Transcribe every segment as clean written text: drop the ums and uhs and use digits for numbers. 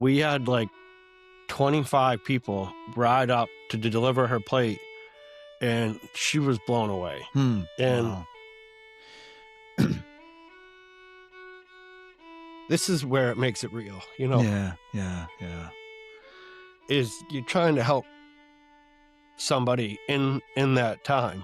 We had like 25 people ride up to deliver her plate, and she was blown away. And Wow. this is where it makes it real, Yeah. is you're trying to help somebody in that time.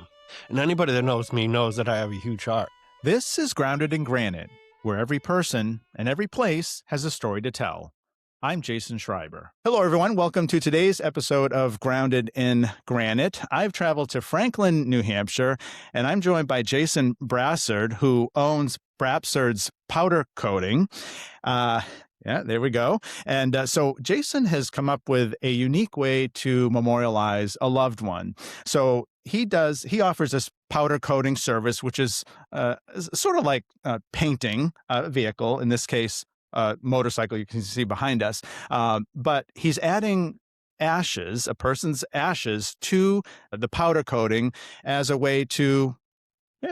And anybody that knows me knows that I have a huge heart. This is Grounded in Granite, where every person and every place has a story to tell. I'm Jason Schreiber. Hello, everyone. Welcome to today's episode of Grounded in Granite. I've traveled to Franklin, New Hampshire, and I'm joined by Jason Brassard, who owns Brapsard's powder coating. Yeah, there we go. And so Jason has come up with a unique way to memorialize a loved one. So he offers this powder coating service, which is sort of like painting a vehicle, in this case, motorcycle you can see behind us. But he's adding ashes, a person's ashes, to the powder coating as a way to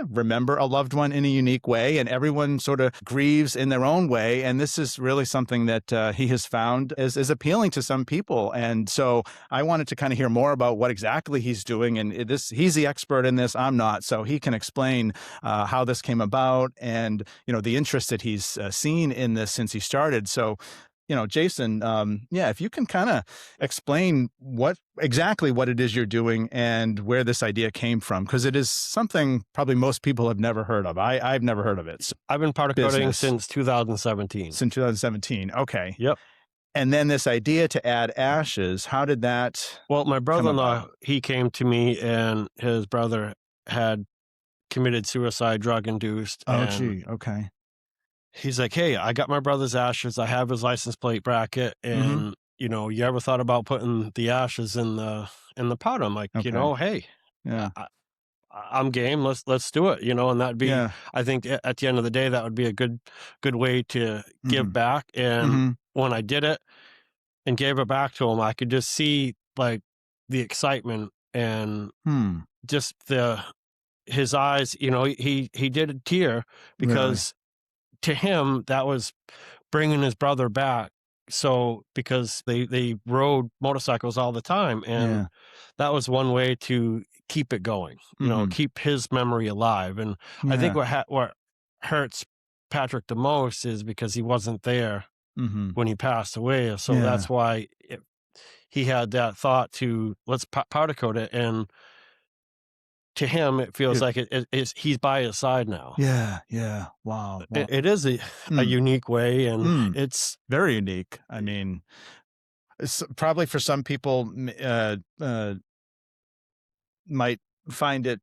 remember a loved one in a unique way, and everyone sort of grieves in their own way. And this is really something that he has found is appealing to some people. And so I wanted to kind of hear more about what exactly he's doing. And he's the expert in this. I'm not. So he can explain how this came about and, the interest that he's seen in this since he started. So, Jason, if you can kind of explain exactly what it is you're doing and where this idea came from, because it is something probably most people have never heard of. I've never heard of it. So, I've been powder coating since 2017. Since 2017. Okay. Yep. And then this idea to add ashes, how did that? Well, my brother-in-law, he came to me, and his brother had committed suicide, drug-induced. Oh, gee. Okay. He's like, hey, I got my brother's ashes. I have his license plate bracket. And, you ever thought about putting the ashes in the powder? I'm like, Okay. Hey, yeah, I'm game. Let's do it, and that'd be, I think at the end of the day, that would be a good way to give back. And when I did it and gave it back to him, I could just see like the excitement and just his eyes, he did a tear because to him, that was bringing his brother back. So because they rode motorcycles all the time, and that was one way to keep it going, keep his memory alive. And I think what hurts Patrick the most is because he wasn't there when he passed away. So that's why he had that thought to let's powder coat it. And to him, it feels like he's by his side now. Yeah. Wow. It is a unique way, and it's very unique. I mean, it's probably for some people might find it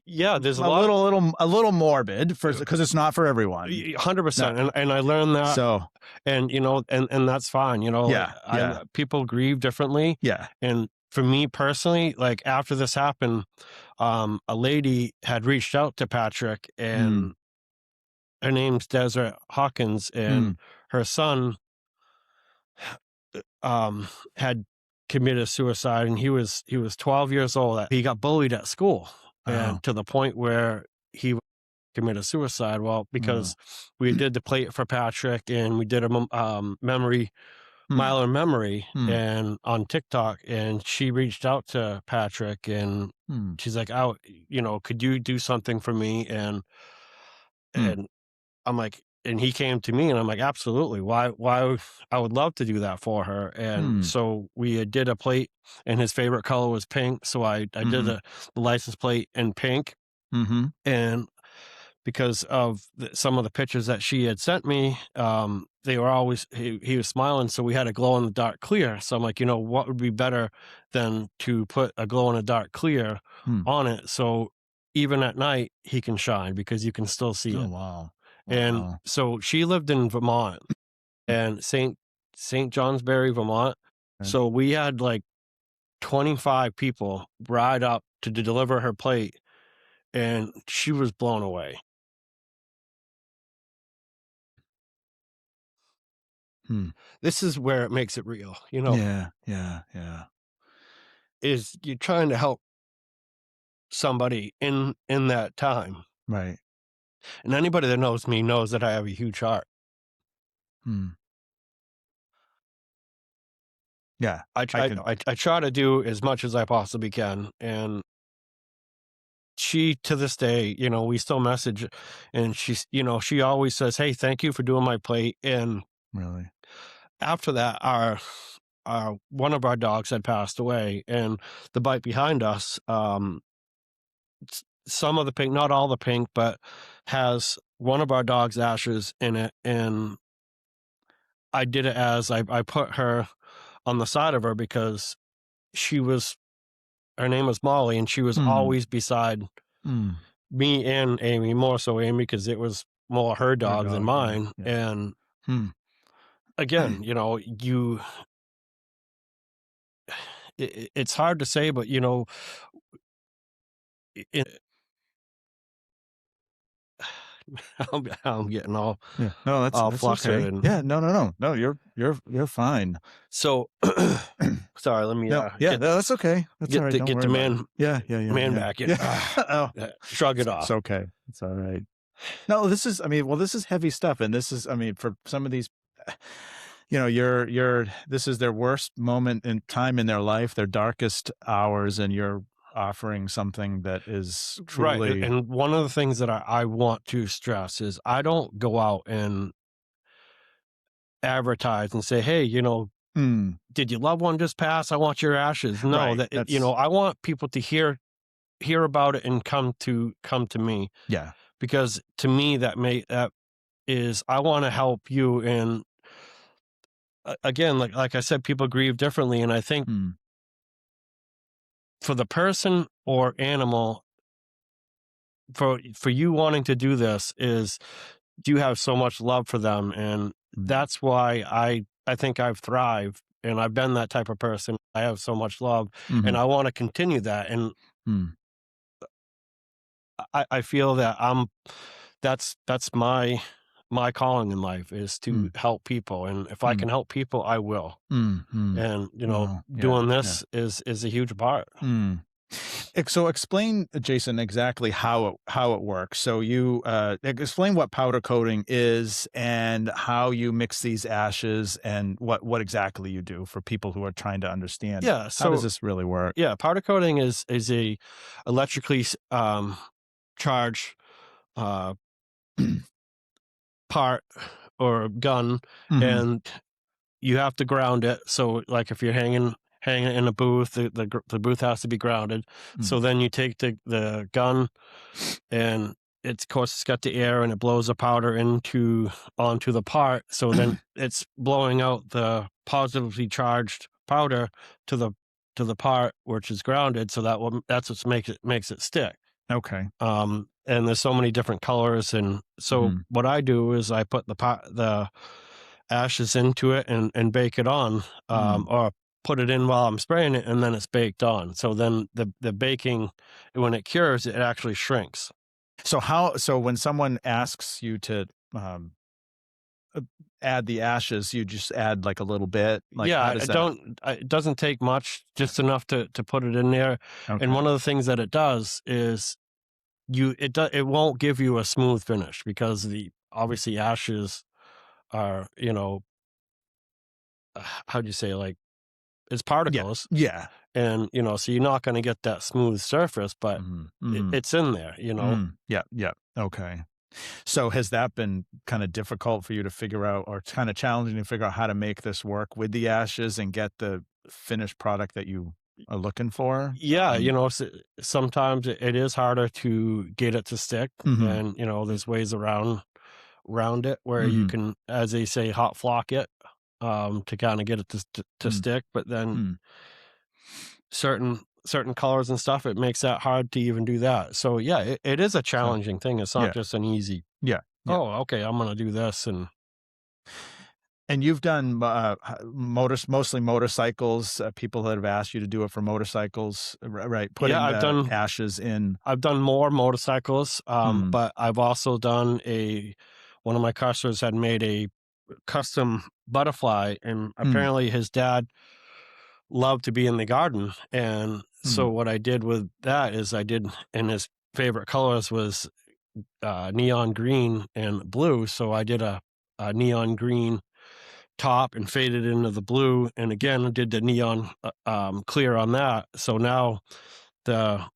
there's a little morbid because it's not for everyone. 100%. And I learned that. So, and and that's fine. People grieve differently. Yeah. And for me personally, like after this happened, a lady had reached out to Patrick, and her name's Desiree Hawkins, and her son had committed suicide, and he was 12 years old. He got bullied at school, and to the point where he committed suicide. Well, because we did the plate for Patrick, and we did a mile in memory and on TikTok, and she reached out to Patrick, and she's like, could you do something for me? And I'm like, and he came to me, and I'm like, absolutely. Why I would love to do that for her. And so we did a plate, and his favorite color was pink. So I did the license plate in pink. And because of some of the pictures that she had sent me, they were always, he was smiling. So we had a glow in the dark clear. So I'm like, what would be better than to put a glow in the dark clear on it? So even at night he can shine because you can still see it. Oh, wow. And so she lived in Vermont, and St. Johnsbury, Vermont. So we had like 25 people ride up to deliver her plate, and she was blown away. This is where it makes it real, Yeah. Is you're trying to help somebody in that time. Right. And anybody that knows me knows that I have a huge heart. Yeah. I try to do as much as I possibly can, and she, to this day, we still message, and she's, she always says, "Hey, thank you for doing my plate." And Really? after that, our one of our dogs had passed away, and the bike behind us, some of the pink, not all the pink, but has one of our dog's ashes in it. And I did it as I put her on the side of her because her name was Molly, and she was always beside me and Amy, more so Amy, because it was more her dog than mine. Yeah. And Hmm. again, it's hard to say, but it, I'm getting all No, all that's flustered. okay. And Yeah, no, you're fine. so sorry, let me No, no, that's okay. That's all right. Don't get worry the about it. man back in. Oh, Shrug it off. it's okay. It's all right. No, this is, this is heavy stuff. And this is, for some of these, this is their worst moment in time in their life, their darkest hours, and you're offering something that is Right. truly. And one of the things that I want to stress is I don't go out and advertise and say, "Hey, did your loved one just pass? I want your ashes." No, Right, I want people to hear about it and come to me. Yeah. Because to me, that is, I want to help you. And again, like I said, people grieve differently, and I think for the person or animal, for you wanting to do this, is you have so much love for them, and that's why I think I've thrived, and I've been that type of person. I have so much love, and I want to continue that. And I feel that that's my calling in life, is to help people, and if I can help people, I will. And doing this is a huge part. So explain, Jason, exactly how it works. So you explain what powder coating is and how you mix these ashes and what exactly you do for people who are trying to understand. Yeah. So how does this really work? Yeah, powder coating is a electrically charged part or gun, and you have to ground it. So, like, if you're hanging it in a booth, the booth has to be grounded. So then you take the gun, and of course it's got the air, and it blows the powder onto the part. So then it's blowing out the positively charged powder to the part which is grounded. So that's what makes it stick. Okay. And there's so many different colors, and so what I do is I put the ashes into it and bake it on, or put it in while I'm spraying it, and then it's baked on. So then the baking, when it cures, it actually shrinks. So when someone asks you to add the ashes, you just add like a little bit? Like, Yeah, how does that? it doesn't take much, just enough to put it in there. Okay. And one of the things that it does is it won't give you a smooth finish, because obviously ashes are, how'd you say, like, it's particles. Yeah. And, so you're not going to get that smooth surface, but it's in there, Yeah. Okay. So has that been kind of difficult for you to figure out, or kind of challenging to figure out how to make this work with the ashes and get the finished product that you are looking for? Yeah, sometimes it is harder to get it to stick, and there's ways around it where you can, as they say, hot flock it, to kind of get it to stick. But then certain colors and stuff, it makes that hard to even do that. So yeah, it is a challenging thing. It's not just an easy. Yeah. Oh, okay, I'm gonna do this. And you've done mostly motorcycles. People that have asked you to do it for motorcycles, right? Putting I've done ashes in. I've done more motorcycles, but I've also done one of my customers had made a custom butterfly, and apparently his dad loved to be in the garden. And so what I did with that is and his favorite colors was neon green and blue. So I did a neon green top and faded into the blue. And again, I did the neon clear on that. So now the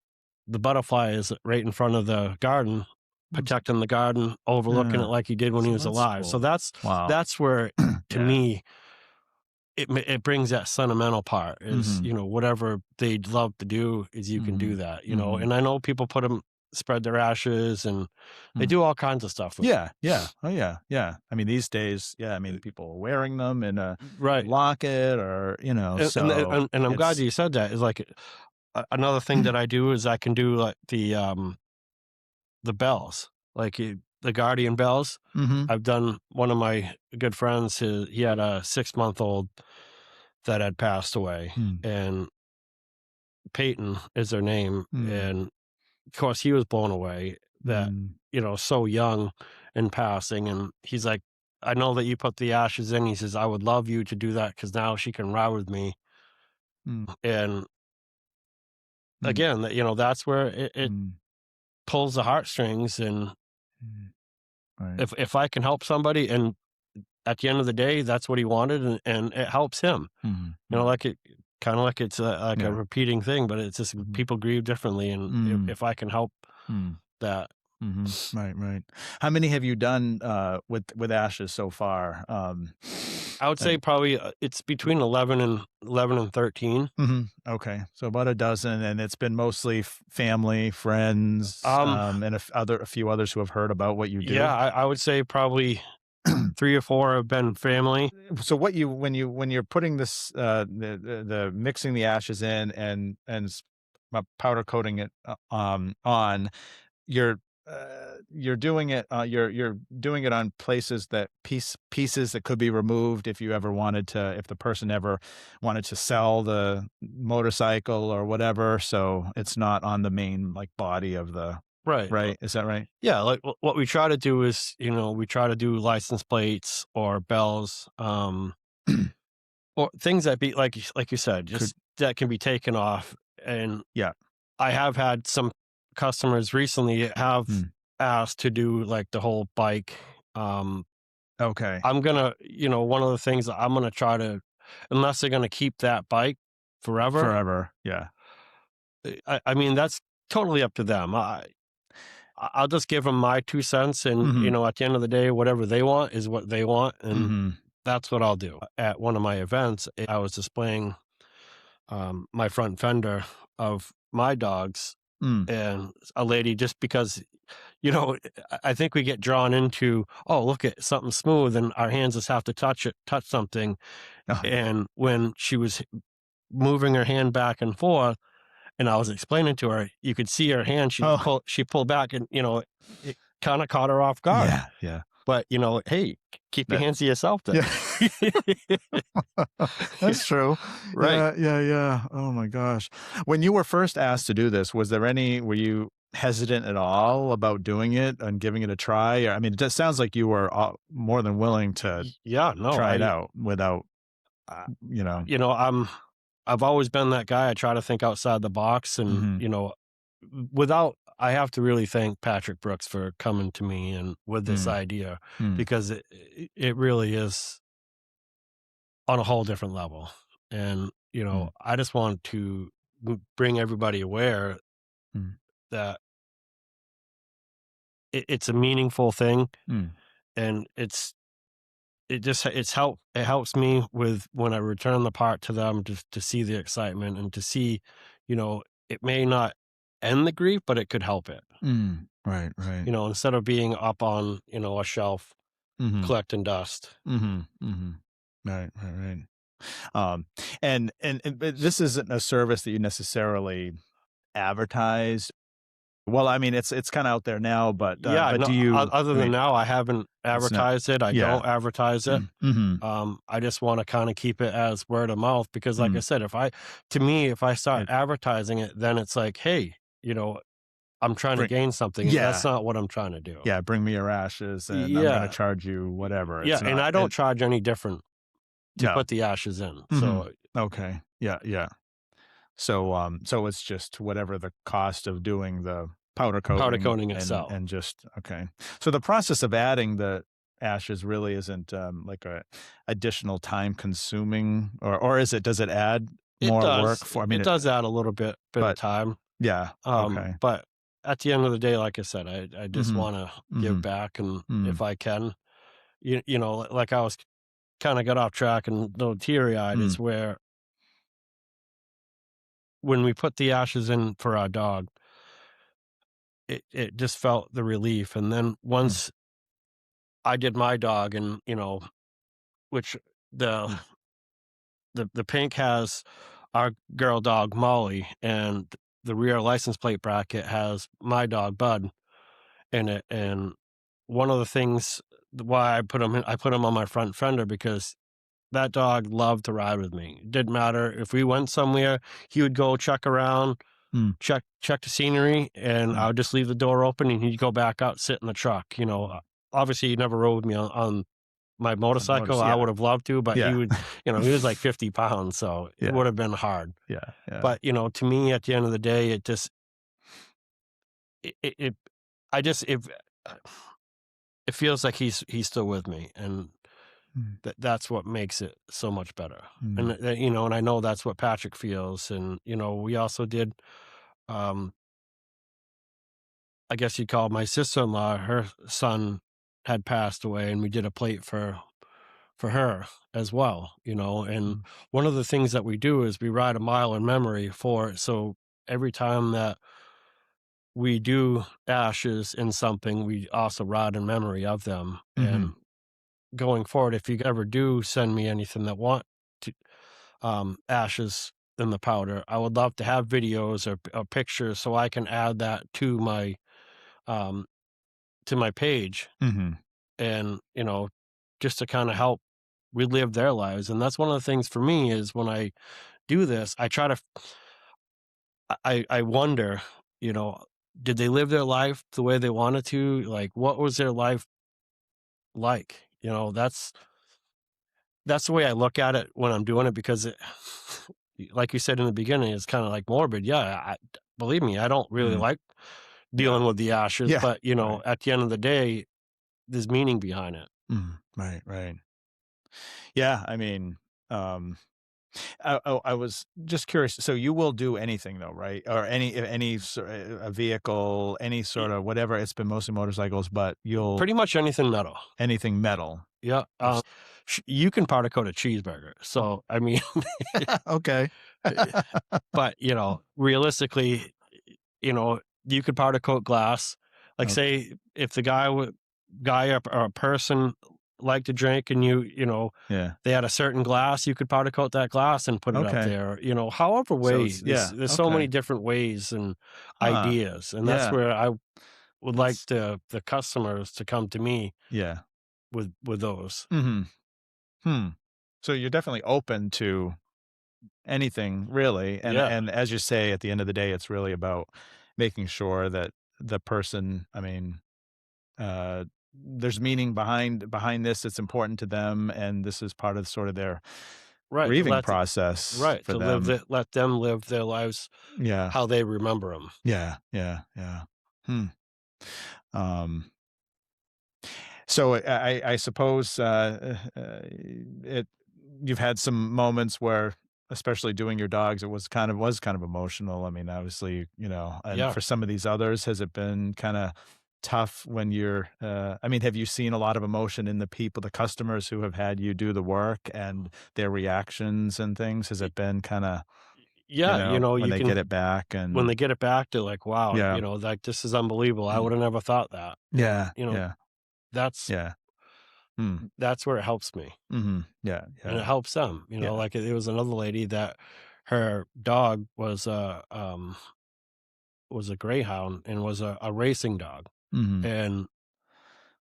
butterfly is right in front of the garden, protecting the garden, overlooking it like he did when he was alive. Cool. So that's where, to me, it brings that sentimental part is, whatever they'd love to do is you can do that, and I know people spread their ashes and they do all kinds of stuff with it. Oh yeah. I mean, these days, people are wearing them in a locket or, and I'm glad you said that. Is like another thing that I do is I can do like the bells, like the guardian bells. I've done one of my good friends, he had a 6-month-old that had passed away, and Peyton is their name. And of course he was blown away that, so young and passing. And he's like, I know that you put the ashes in. He says, I would love you to do that because now she can ride with me. And again, that's where it pulls the heartstrings. And if I can help somebody, and at the end of the day, that's what he wanted, and it helps him. Like it kind of like it's a repeating thing, but it's just people grieve differently, and if I can help that. Right. How many have you done with ashes so far? I would say probably it's between 11 and 13. Okay, so about a dozen, and it's been mostly family, friends, and a few others who have heard about what you do. Yeah, I would say probably 3 or 4 have been family. So when you're putting this the mixing the ashes in and powder coating it on, you're doing it you're doing it on places that pieces that could be removed if the person ever wanted to sell the motorcycle or whatever, so it's not on the main body of the right, is that right? Yeah, like what we try to do is we try to do license plates or bells, or things that be like you said, just that can be taken off. And I have had some customers recently have asked to do like the whole bike. Okay. I'm gonna, one of the things that I'm gonna try to, unless they're gonna keep that bike forever. Yeah. I mean, that's totally up to them. I'll just give them my 2 cents, and at the end of the day, whatever they want is what they want, and that's what I'll do. At one of my events, I was displaying my front fender of my dogs, and a lady, just because I think we get drawn into, oh, look at something smooth, and our hands just have to touch something. And when she was moving her hand back and forth, and I was explaining to her, you could see her hand. She pulled back, and it kind of caught her off guard. Yeah. But hey, keep your hands to yourself then. That's true. Right. Yeah. Oh my gosh. When you were first asked to do this, were you hesitant at all about doing it and giving it a try? I mean, it just sounds like you were more than willing to try it out without, I've always been that guy. I try to think outside the box, and I have to really thank Patrick Brooks for coming to me and with this idea, because it really is on a whole different level. And, I just want to bring everybody aware that it's a meaningful thing, and it helps me with when I return the part to them, to see the excitement and to see, it may not end the grief, but it could help it. Right. Instead of being up on, a shelf collecting dust. Right. And but this isn't a service that you necessarily advertise. Well, I mean, it's kind of out there now, but do you? Other than now, I haven't advertised it. I don't advertise it. I just want to kind of keep it as word of mouth, because, like I said, if I start advertising it, then it's like, hey, I'm trying to gain something. And that's not what I'm trying to do. Yeah, bring me your ashes, and I'm going to charge you whatever. And I don't charge any different to put the ashes in. So okay, yeah. So it's just whatever the cost of doing the powder coating itself, and just okay. So the process of adding the ashes really isn't like a additional time consuming, or is it? Does it add It more work does. for? I mean, It does add a little bit of but time. yeah, okay. But at the end of the day, like I said, I just Mm-hmm. want to Mm-hmm. give back, and Mm-hmm. if I can, like I was kind of got off track and a little teary eyed, Mm-hmm. is where when we put the ashes in for our dog, it just felt the relief. And then once I did my dog, and which the Mm-hmm. the pink has our girl dog Molly, and the rear license plate bracket has my dog Bud in it. And one of the things why I put him on my front fender, because that dog loved to ride with me. It didn't matter if we went somewhere, he would go check around, check the scenery, and I would just leave the door open, and he'd go back out, sit in the truck. Obviously, he never rode with me on my On the motorcycle. I yeah, would have loved to, but he yeah, would, he was like 50 pounds, so it yeah, would have been hard. yeah, yeah. But, to me, at the end of the day, it just, it I just, it feels like he's still with me, and Mm, that's what makes it so much better. And, mm, and I know that's what Patrick feels. And, we also did, um, I guess you'd call my sister-in-law, her son had passed away, and we did a plate for her as well. And mm, one of the things that we do is we ride a mile in memory for it. So every time that we do ashes in something, we also ride in memory of them. mhm, And going forward, if you ever do send me anything that want to, ashes in the powder, I would love to have videos or pictures, so I can add that um, to my page. mhm, And, just to kind of help relive their lives. And that's one of the things for me, is when I do this, I try to, I wonder, you know, did they live their life the way they wanted to? Like, what was their life like? That's the way I look at it when I'm doing it, because like you said in the beginning, it's kind of like morbid. Yeah. Believe me, I don't really mm, like yeah, dealing with the ashes, yeah, but right, at the end of the day, there's meaning behind it. right, right. Yeah, I mean, um, I was just curious. So you will do anything though, right? Or any a vehicle, any Y- sort of whatever. It's been mostly motorcycles, but you'll Pretty much anything metal. anything metal. Yeah, If you can powder coat a cheeseburger, so, I mean, okay. eh, but, realistically, you know, you could powder coat glass. Like, Okay. say, if the guy or a person liked to drink, and Yeah. they had a certain glass, you could powder coat that glass and put it up Okay. there. However So way, it's yeah. there's so many Okay. different ways and Huh. ideas, and that's Yeah. where I would like That's the customers to come to me yeah. with those. Hmm. Hmm. So you're definitely open to anything really, Yeah. and as you say, at the end of the day, it's really about making sure that the person, I mean, there's meaning behind this. It's important to them, and this is part of sort of their Right, grieving process right, for to them. let them live their lives Yeah, how they remember them. yeah, yeah, yeah. Hmm. Um, so I suppose it you've had some moments where, especially doing your dogs, it was kind of emotional. I mean, obviously, and Yeah. for some of these others, has it been kind of tough when you're? I mean, have you seen a lot of emotion in the people, the customers who have had you do the work and their reactions and things? Has Y it been kind of, yeah, when you they get can it back when and they get it back, they're like, "Wow," yeah, like, "This is unbelievable, I woulda never thought that." And, yeah, yeah, that's yeah. Hmm. that's where it helps me, Hmm. Yeah, and it yeah, helps them. yeah. Like, there was another lady that her dog was a greyhound, and was a racing dog. Hmm. And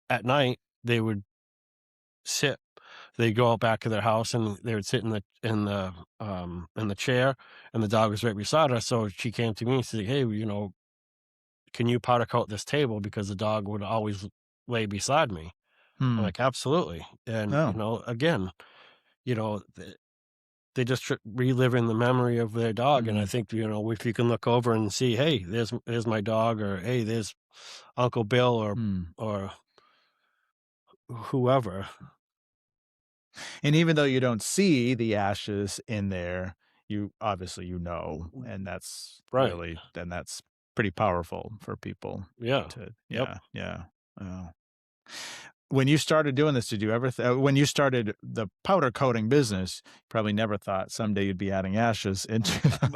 at night, sit they'd go out back to their house, and they would sit in the chair, and the dog was right beside her. So she came to me and said, "Hey, can you powder coat this table?" Because the dog would always lay beside me. I'm Hmm. like, "Absolutely." And, Oh. again, they just reliving the memory of their dog. And I Mhm. think, if you can look over and see, hey, there's my dog, or hey, there's Uncle Bill, or Mm. or whoever. And even though you don't see the ashes in there, you obviously, and that's Right. really then that's pretty powerful for people Yeah. to Yep. yeah. Oh. When you started doing this, did you ever when you started the powder coating business, you probably never thought someday you'd be adding ashes into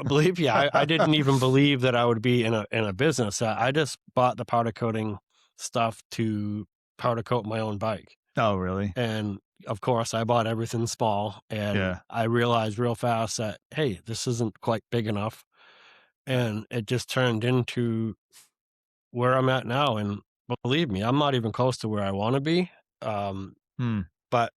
Believe you, I the didn't even believe that I would be in a business. I just bought the powder coating stuff to powder coat my own bike. Oh, really? And of course, I bought everything small, and Yeah. I realized real fast that, hey, this isn't quite big enough. And it just turned into where I'm at now. And believe me, I'm not even close to where I want to be. Um, Hmm. but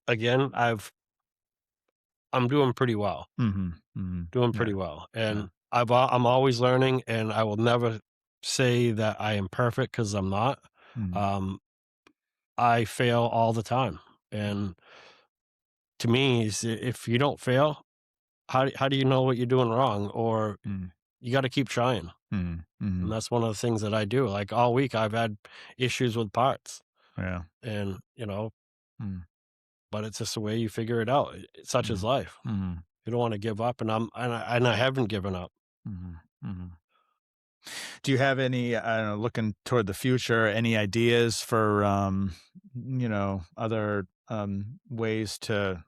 again, I'm doing pretty well, Mhm. Mhm. doing Yeah. pretty well. Yeah. And I'm always learning, and I will never say that I am perfect because I'm not. Mhm. Um, I fail all the time. And to me, if you don't fail, how do you know what you're doing wrong? Or Mhm. you got to keep trying. Mhm. And Mhm. that's one of the things that I do. Like all week, I've had issues with parts, Yeah. and Mhm. but it's just the way you figure it out. Such is Mhm. life. Mhm. You don't want to give up, and I haven't given up. Mhm. Mhm. Do you have any, I don't know, looking toward the future, any ideas for, other, ways to,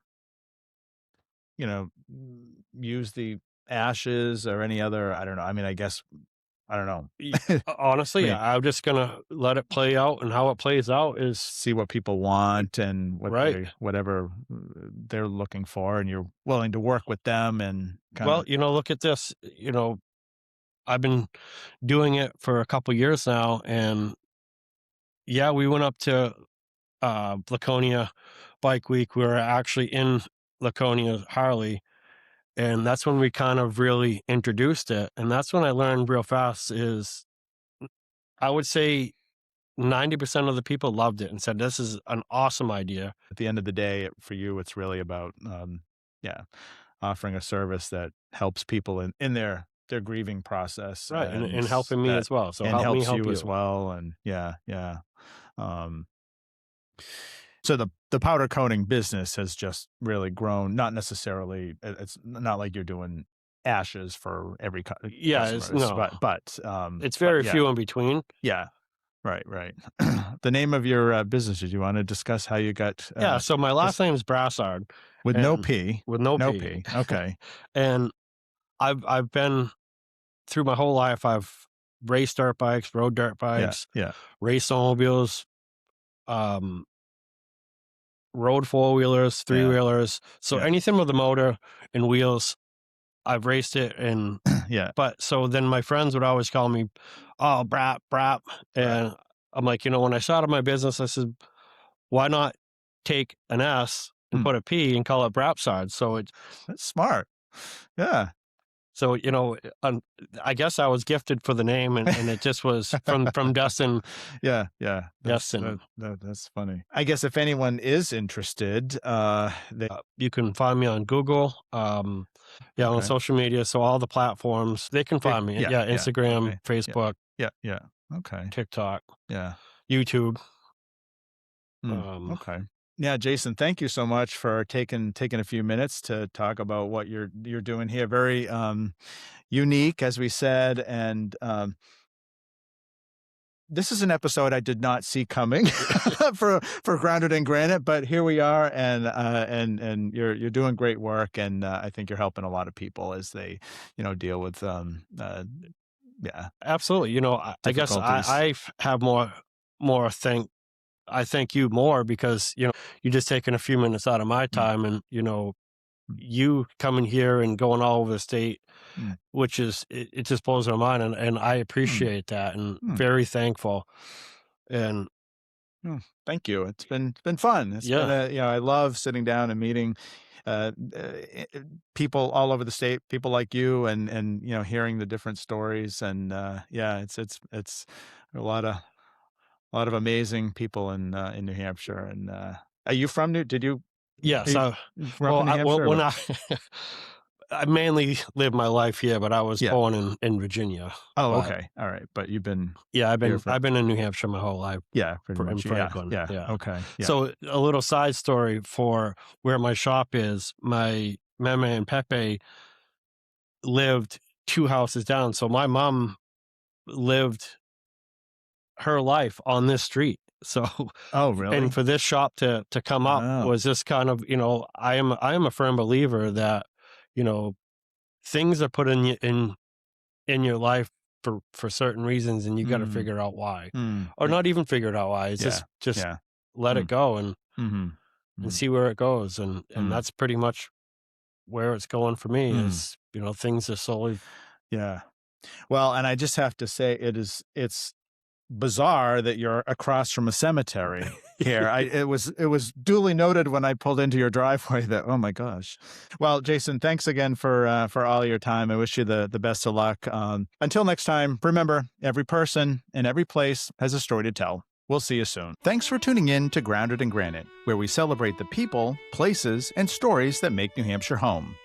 use the ashes or any other, I don't know. I mean, I guess, I don't know. I Honestly, mean, I'm just gonna let it play out, and how it plays out is see what people want and right. whatever they're looking for, and you're willing to work with them and kind Well, of, look at this. I've been doing it for a couple years now, and yeah, we went up to Laconia Bike Week. We were actually in Laconia Harley, and that's when we kind of really introduced it. And that's when I learned real fast is I would say 90% of the people loved it and said, "This is an awesome idea." at the end of the day, for you, it's really about, yeah, offering a service that helps people in their grieving process, Right, and and helping me that as well. So and help me helps help you as you. well, and yeah, yeah. Um, so the powder coating business has just really grown, not necessarily it's not like you're doing ashes for every Yeah, it's customers, no. It's but very yeah, few in between. yeah, right, right. The name of your, business, did you wanna discuss how you got, Yeah, so my this last name is Brassard, with no and P? with no No P. P, okay. And I've been through my whole life, I've raced dirt bikes, rode dirt Yeah, bikes, yeah, raced snowmobiles, um, rode four-wheelers, yeah, three-wheelers. So yeah, anything with a motor and wheels, I've raced it. And yeah, but so then my friends would always call me, "Oh, Brap." right. And I'm like, when I started my business, I said, "Why not take an S and Hmm, put a P and call it Brapsard?" that's smart. Yeah. So, I guess I was gifted for the name, and it just was from Dustin. Yeah, yeah, Dustin. that's funny. I guess if anyone is interested, they You can find me on Google, yeah, on okay. social media. So all the platforms, they can find me. Yeah, Yeah, yeah, Instagram, okay. Yeah, Facebook, yeah, yeah, okay. TikTok, Yeah. YouTube. Mm, Um, okay. Yeah, Jason, thank you so much for taking a few minutes to talk about what you're doing here. Very, unique, as we said, and, this is an episode I did not see coming for Grounded in Granite, but here we are, and you're doing great work, and I think you're helping a lot of people as they, deal with yeah, Absolutely. I guess difficulties. have more I thank you more because, you just taking a few minutes out of my Mm, time, and, mm, you coming here and going all over the state, mm, which it just blows my mind. And I mm, appreciate that and mm, very thankful. And Thank you. It's been fun. It's been yeah, I love sitting down and meeting people all over the state, people like you, and hearing the different stories, and yeah, it's a lot of amazing people in New Hampshire. And are you from New? Did you? yeah. Are you So, grew up in New well, Hampshire? when Or? I mainly lived my life here, but I was Yeah. born in Virginia. Oh, But okay. All right. But you've been yeah, here for I've been in New Hampshire my whole life pretty in much. Yeah. Franklin. Yeah. Yeah. Okay. Yeah. So a little side story for where my shop is. My Meme and Pepe lived 2 houses down. So my mom lived her life on this street. So, Oh, really? and for this shop to come up was just kind of, I am a firm believer that, things are put in your life for certain reasons, and you got to figure out why, or not even figure out why. It's just let it go and see where it goes, and that's pretty much where it's going for me. Is things are slowly. Yeah. Well, and I just have to say it's bizarre that you're across from a cemetery here. It was duly noted when I pulled into your driveway that, oh my gosh. Well, Jason, thanks again for all your time. I wish you the best of luck. Until next time, remember, every person and every place has a story to tell. We'll see you soon. Thanks for tuning in to Grounded in Granite, where we celebrate the people, places, and stories that make New Hampshire home.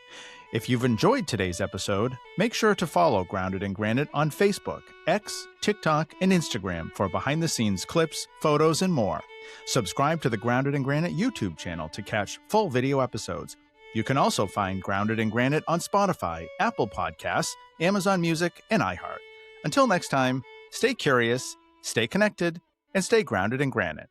If you've enjoyed today's episode, make sure to follow Grounded in Granite on Facebook, X, TikTok, and Instagram for behind-the-scenes clips, photos, and more. Subscribe to the Grounded in Granite YouTube channel to catch full video episodes. You can also find Grounded in Granite on Spotify, Apple Podcasts, Amazon Music, and iHeart. Until next time, stay curious, stay connected, and stay grounded in granite.